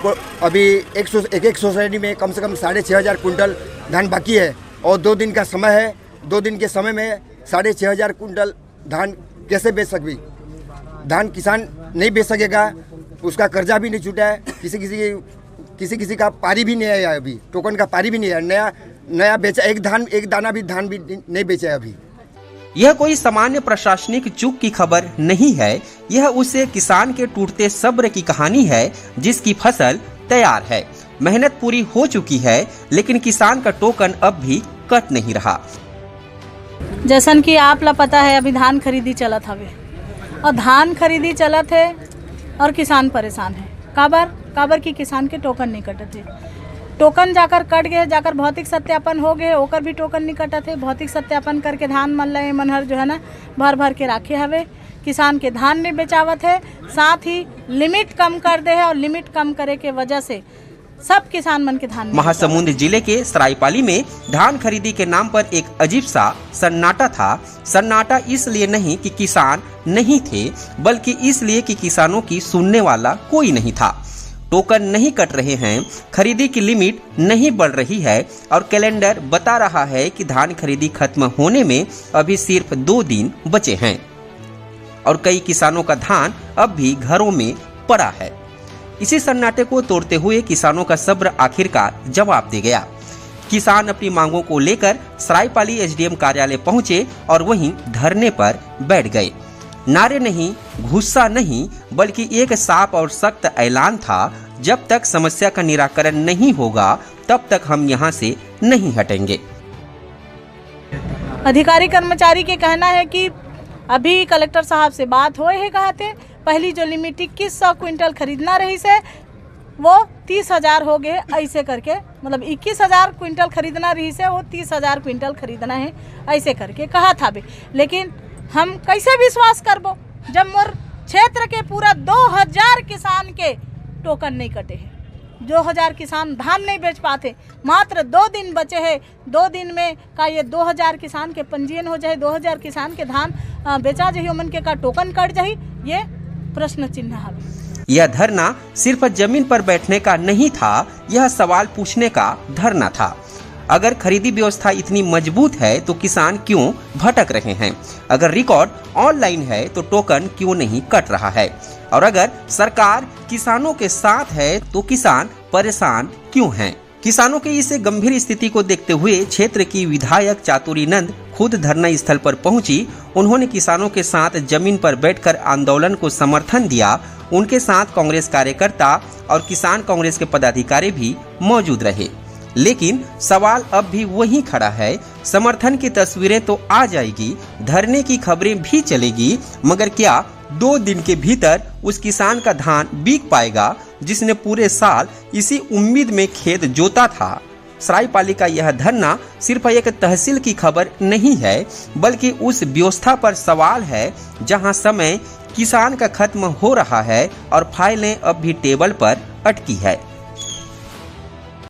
को अभी एक सोसाइटी में कम से कम 6,500 कुंटल धान बाकी है और 2 दिन का समय है। 2 दिन के समय में 6,500 कुंटल धान कैसे बेच सकती? धान किसान नहीं बेच सकेगा, उसका कर्जा भी नहीं छूटा है, किसी का पारी भी नहीं आया, अभी टोकन का पारी भी नहीं है, नया बेचा एक दाना भी धान भी नहीं बेचा है अभी। यह कोई सामान्य प्रशासनिक चूक की खबर नहीं है, यह उस किसान के टूटते सब्र की कहानी है जिसकी फसल तैयार है, मेहनत पूरी हो चुकी है, लेकिन किसान का टोकन अब भी कट नहीं रहा। जैसन कि आप ला पता है अभी धान खरीदी चलत हवे और धान खरीदी चलत है और किसान परेशान है। काबर की किसान के टोकन नहीं कटत है। टोकन जाकर कट गए, जाकर भौतिक सत्यापन हो गए, ओकर भी टोकन नहीं कटत है। भौतिक सत्यापन करके धान मनहर जो है ना भर के राखे हवे। किसान के धान नहीं बेचावत है, साथ ही लिमिट कम कर दे है और लिमिट कम करे के वजह से सब किसान मन के धान। महासमुंद जिले के सरायपाली में धान खरीदी के नाम पर एक अजीब सा सन्नाटा था। सन्नाटा इसलिए नहीं कि किसान नहीं थे, बल्कि इसलिए कि किसानों की सुनने वाला कोई नहीं था। टोकन नहीं कट रहे हैं, खरीदी की लिमिट नहीं बढ़ रही है और कैलेंडर बता रहा है कि धान खरीदी खत्म होने में अभी सिर्फ 2 दिन बचे हैं और कई किसानों का धान अब भी घरों में पड़ा है। इसी सन्नाटे को तोड़ते हुए किसानों का सब्र आखिरकार जवाब दे गया। किसान अपनी मांगों को लेकर सरायपाली एसडीएम कार्यालय पहुंचे और वहीं धरने पर बैठ गए। नारे नहीं, गुस्सा नहीं, बल्कि एक साफ और सख्त ऐलान था, जब तक समस्या का निराकरण नहीं होगा तब तक हम यहाँ से नहीं हटेंगे। अधिकारी कर्मचारी के कहना है कि अभी कलेक्टर साहब से बात हो ही कहा थे, पहली जो लिमिट 2100 क्विंटल खरीदना रही से वो 30,000 हो गए, ऐसे करके मतलब 21,000 क्विंटल खरीदना रही से वो 30,000 क्विंटल खरीदना है, ऐसे करके कहा था भी। लेकिन हम कैसे विश्वास करबो जब मोर क्षेत्र के पूरा 2000 किसान के टोकन नहीं कटे हैं। 2000 किसान धान नहीं बेच पाते, मात्र 2 दिन बचे हैं। 2 दिन में का ये 2000 किसान के पंजीयन हो जाए, 2000 किसान के धान बेचा जाए, उमन के का टोकन कट जाए, ये प्रश्न चिन्ह है। यह धरना सिर्फ जमीन पर बैठने का नहीं था, यह सवाल पूछने का धरना था। अगर खरीदी व्यवस्था इतनी मजबूत है तो किसान क्यों भटक रहे हैं? अगर रिकॉर्ड ऑनलाइन है तो टोकन क्यों नहीं कट रहा है? और अगर सरकार किसानों के साथ है तो किसान परेशान क्यों हैं? किसानों की इस गंभीर स्थिति को देखते हुए क्षेत्र की विधायक चातुरी नंद खुद धरना स्थल पर पहुंची। उन्होंने किसानों के साथ जमीन पर बैठकर आंदोलन को समर्थन दिया। उनके साथ कांग्रेस कार्यकर्ता और किसान कांग्रेस के पदाधिकारी भी मौजूद रहे। लेकिन सवाल अब भी वही खड़ा है। समर्थन की तस्वीरें तो आ जाएगी, धरने की खबरें भी चलेगी, मगर क्या 2 दिन के भीतर उस किसान का धान बिक पाएगा जिसने पूरे साल इसी उम्मीद में खेत जोता था? सरायपाली का यह धरना सिर्फ एक तहसील की खबर नहीं है, बल्कि उस व्यवस्था पर सवाल है जहां समय किसान का खत्म हो रहा है और फाइलें अब भी टेबल पर अटकी है।